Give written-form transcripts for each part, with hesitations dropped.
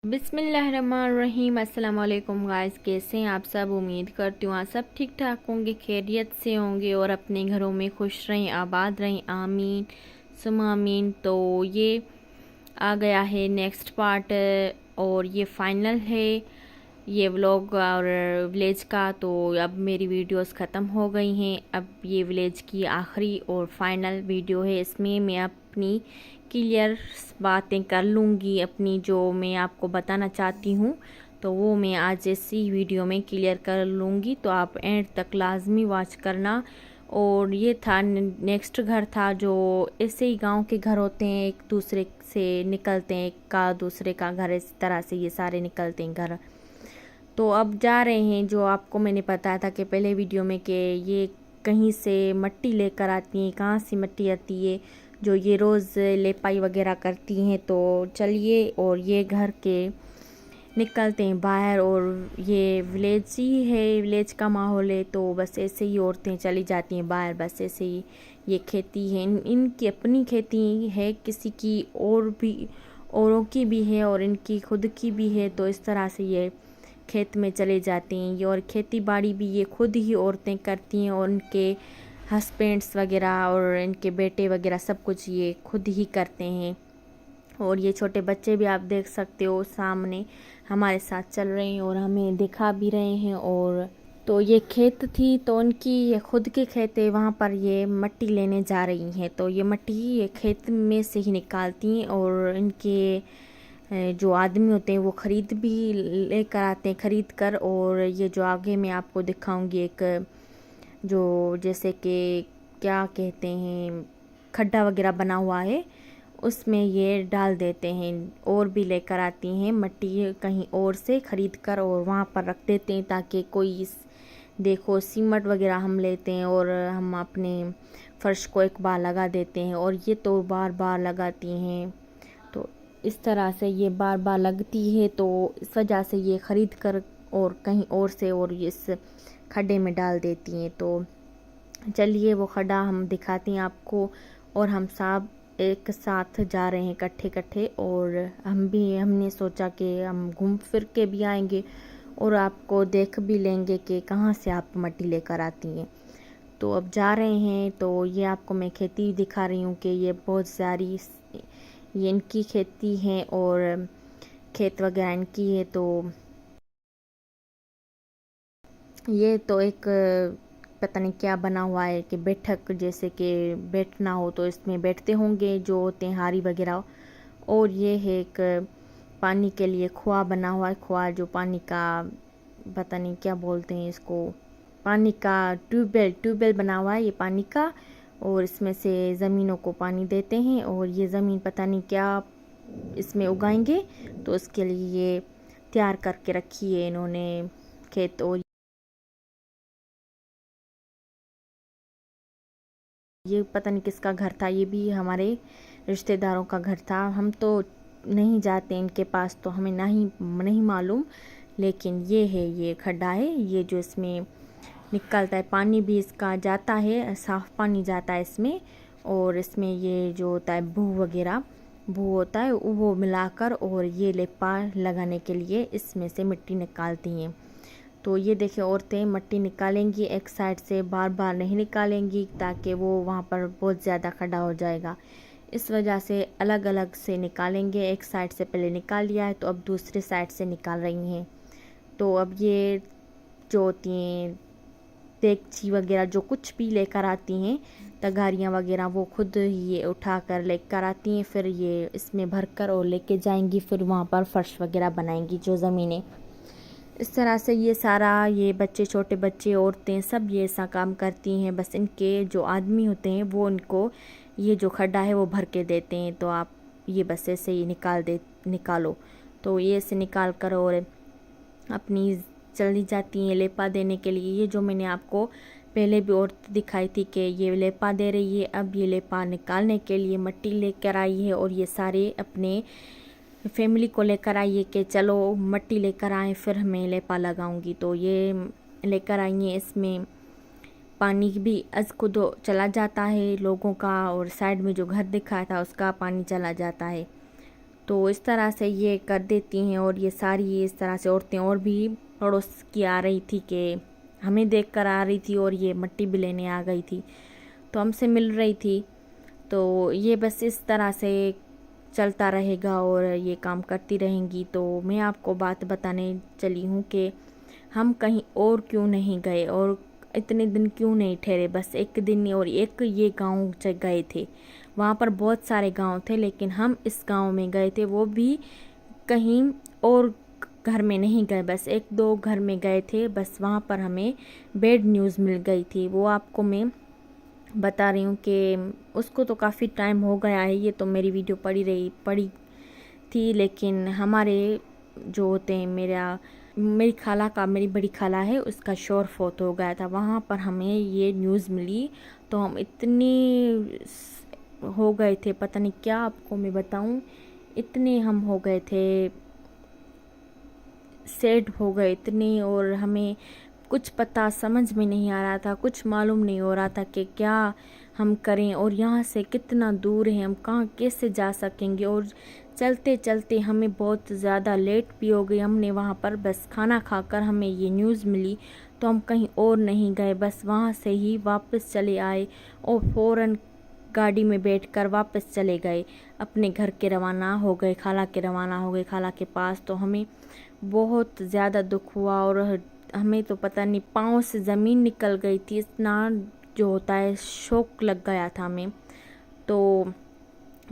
बिस्मिल्लाहिर्रहमानिर्रहीम। अस्सलाम वालेकुम गाइस, कैसे हैं आप सब। उम्मीद करती हूँ आप सब ठीक ठाक होंगे, खैरियत से होंगे और अपने घरों में खुश रहें, आबाद रहें। आमीन सुमा आमीन। तो ये आ गया है नेक्स्ट पार्ट और ये फाइनल है ये व्लॉग और विलेज का। तो अब मेरी वीडियोस ख़त्म हो गई हैं। अब ये विलेज की आखिरी और फाइनल वीडियो है। इसमें मैं अपनी क्लियर बातें कर लूँगी, अपनी जो मैं आपको बताना चाहती हूँ तो वो मैं आज इसी वीडियो में क्लियर कर लूँगी। तो आप एंड तक लाजमी वॉच करना। और ये था नेक्स्ट घर था, जो ऐसे ही गांव के घर होते हैं, एक दूसरे से निकलते हैं, एक का दूसरे का घर, इस तरह से ये सारे निकलते हैं घर। तो अब जा रहे हैं, जो आपको मैंने बताया था कि पहले वीडियो में, कि ये कहीं से मट्टी लेकर आती हैं। कहाँ से मट्टी आती है, जो ये रोज़ लेपाई वगैरह करती हैं। तो चलिए, और ये घर के निकलते हैं बाहर। और ये विलेज ही है, विलेज का माहौल है। तो बस ऐसे ही औरतें चली जाती हैं बाहर, बस ऐसे ही। ये खेती है, इनकी अपनी खेती है, किसी की और भी औरों की भी है और इनकी खुद की भी है। तो इस तरह से ये खेत में चले जाते हैं। ये और खेती बाड़ी भी ये खुद ही औरतें करती हैं, और उनके हस्बैंड्स वगैरह और इनके बेटे वगैरह सब कुछ ये खुद ही करते हैं। और ये छोटे बच्चे भी आप देख सकते हो सामने हमारे साथ चल रहे हैं और हमें दिखा भी रहे हैं। और तो ये खेत थी, तो उनकी ये खुद के खेत है, वहाँ पर ये मट्टी लेने जा रही हैं। तो ये मट्टी ये खेत में से ही निकालती हैं, और इनके जो आदमी होते हैं वो ख़रीद भी लेकर आते हैं, ख़रीद कर। और ये जो आगे मैं आपको दिखाऊंगी, एक जो जैसे कि क्या कहते हैं, खड्डा वगैरह बना हुआ है, उसमें ये डाल देते हैं। और भी लेकर आती हैं मट्टी कहीं और से ख़रीद कर, और वहाँ पर रख देते हैं, ताकि कोई देखो सीमेंट वगैरह हम लेते हैं और हम अपने फर्श को एक बार लगा देते हैं, और ये तो बार बार लगाती हैं। तो इस तरह से ये बार बार लगती है, तो इस वजह से ये ख़रीद कर और कहीं और से और इस खड्डे में डाल देती हैं। तो चलिए वो खड्डा हम दिखाती हैं आपको। और हम सब एक साथ जा रहे हैं इकट्ठे इकट्ठे, और हमने सोचा कि हम घूम फिर के भी आएंगे और आपको देख भी लेंगे कि कहाँ से आप मट्टी लेकर आती हैं। तो अब जा रहे हैं। तो ये आपको मैं खेती दिखा रही हूँ कि ये बहुत सारी ये इनकी खेती है और खेत वगैरह इनकी है। तो ये तो एक पता नहीं क्या बना हुआ है, कि बैठक जैसे कि बैठना हो तो इसमें बैठते होंगे जो होते हैं हारी वगैरह। और ये है एक पानी के लिए कुआं बना हुआ है, कुआं जो पानी का पता नहीं क्या बोलते हैं इसको, पानी का ट्यूबवेल बना हुआ है ये पानी का। और इसमें से ज़मीनों को पानी देते हैं, और ये ज़मीन पता नहीं क्या इसमें उगाएंगे, तो उसके लिए ये तैयार करके रखी है इन्होंने खेत। और ये पता नहीं किसका घर था, ये भी हमारे रिश्तेदारों का घर था। हम तो नहीं जाते इनके पास, तो हमें नहीं मालूम। लेकिन ये है, ये खड्डा है, ये जो इसमें निकलता है पानी भी इसका जाता है, साफ़ पानी जाता है इसमें। और इसमें ये जो होता है भू होता है, वो मिलाकर और ये लेपा लगाने के लिए इसमें से मिट्टी निकालती हैं। तो ये देखिए औरतें मट्टी निकालेंगी एक साइड से, बार बार नहीं निकालेंगी, ताकि वो वहाँ पर बहुत ज़्यादा खड्डा हो जाएगा। इस वजह से अलग अलग से निकालेंगे। एक साइड से पहले निकाल लिया है, तो अब दूसरे साइड से निकाल रही हैं। तो अब ये जो होती हैं देगची वगैरह जो कुछ भी लेकर आती हैं, तगारियाँ वगैरह, वो खुद ही ये उठा कर लेकर आती हैं। फिर ये इसमें भर कर और लेके जाएंगी, फिर वहाँ पर फर्श वगैरह बनाएंगी जो ज़मीनें। इस तरह से ये सारा, ये बच्चे, छोटे बच्चे, औरतें सब ये ऐसा काम करती हैं। बस इनके जो आदमी होते हैं वो इनको ये जो खड्डा है वो भर के देते हैं। तो आप ये बस ऐसे ही निकालो। तो ये ऐसे निकाल कर और अपनी चली जाती हैं लेपा देने के लिए। ये जो मैंने आपको पहले भी औरत दिखाई थी कि ये लेपा दे रही है, अब ये लेपा निकालने के लिए मट्टी लेकर आई है। और ये सारे अपने फैमिली को लेकर आइए कि चलो मट्टी लेकर आए, फिर मैं लेपा लगाऊंगी। तो ये लेकर आई हैं। इसमें पानी भी अज खुद चला जाता है लोगों का, और साइड में जो घर दिखाया था उसका पानी चला जाता है। तो इस तरह से ये कर देती हैं। और ये सारी इस तरह से औरतें और भी पड़ोस की आ रही थी कि हमें देख कर आ रही थी और ये मिट्टी भी लेने आ गई थी, तो हमसे मिल रही थी। तो ये बस इस तरह से चलता रहेगा और ये काम करती रहेंगी। तो मैं आपको बात बताने चली हूँ कि हम कहीं और क्यों नहीं गए और इतने दिन क्यों नहीं ठहरे, बस एक दिन और एक ये गांव गए थे। वहाँ पर बहुत सारे गांव थे लेकिन हम इस गांव में गए थे, वो भी कहीं और घर में नहीं गए, बस एक दो घर में गए थे। बस वहाँ पर हमें बैड न्यूज़ मिल गई थी, वो आपको मैं बता रही हूँ कि उसको तो काफ़ी टाइम हो गया है, ये तो मेरी वीडियो पड़ी थी। लेकिन हमारे जो होते हैं मेरी बड़ी खाला है, उसका शोर फोत हो गया था, वहाँ पर हमें ये न्यूज़ मिली। तो हम इतने हो गए थे, पता नहीं क्या आपको मैं बताऊँ, इतने हम हो गए थे, सैड हो गए इतने। और हमें कुछ पता समझ में नहीं आ रहा था, कुछ मालूम नहीं हो रहा था कि क्या हम करें और यहाँ से कितना दूर है, हम कहाँ कैसे जा सकेंगे। और चलते चलते हमें बहुत ज़्यादा लेट भी हो गई। हमने वहाँ पर बस खाना खाकर हमें ये न्यूज़ मिली, तो हम कहीं और नहीं गए, बस वहाँ से ही वापस चले आए और फ़ौरन गाड़ी में बैठकर वापस चले गए, अपने घर के रवाना हो गए, खाला के रवाना हो गए, खाला के पास। तो हमें बहुत ज़्यादा दुख हुआ और हमें तो पता नहीं पाँव से ज़मीन निकल गई थी, इतना जो होता है शौक लग गया था हमें। तो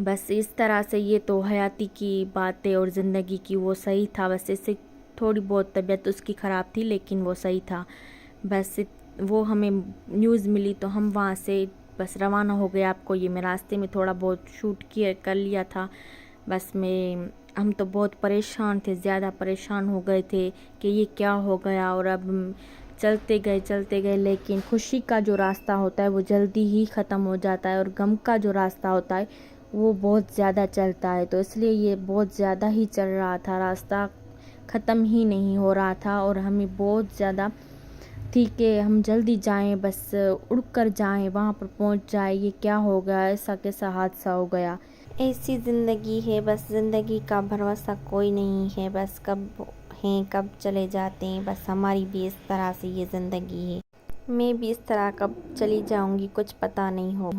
बस इस तरह से ये तो हयाती की बातें और ज़िंदगी की, वो सही था। बस इससे थोड़ी बहुत तबीयत उसकी ख़राब थी लेकिन वो सही था। बस वो हमें न्यूज़ मिली तो हम वहाँ से बस रवाना हो गए। आपको ये मैं रास्ते में थोड़ा बहुत शूट कर लिया था। बस हम तो बहुत परेशान थे, ज़्यादा परेशान हो गए थे कि ये क्या हो गया। और अब चलते गए लेकिन खुशी का जो रास्ता होता है वो जल्दी ही ख़त्म हो जाता है और गम का जो रास्ता होता है वो बहुत ज़्यादा चलता है। तो इसलिए ये बहुत ज़्यादा ही चल रहा था, रास्ता ख़त्म ही नहीं हो रहा था और हमें बहुत ज़्यादा थी कि हम जल्दी जाएं, बस उड़ कर जाएं, वहाँ पर पहुँच जाए। ये क्या हो गया, ऐसा कैसा हादसा हो गया। ऐसी ज़िंदगी है, बस ज़िंदगी का भरोसा कोई नहीं है, बस कब हैं कब चले जाते हैं। बस हमारी भी इस तरह से ये ज़िंदगी है, मैं भी इस तरह कब चली जाऊंगी कुछ पता नहीं हो।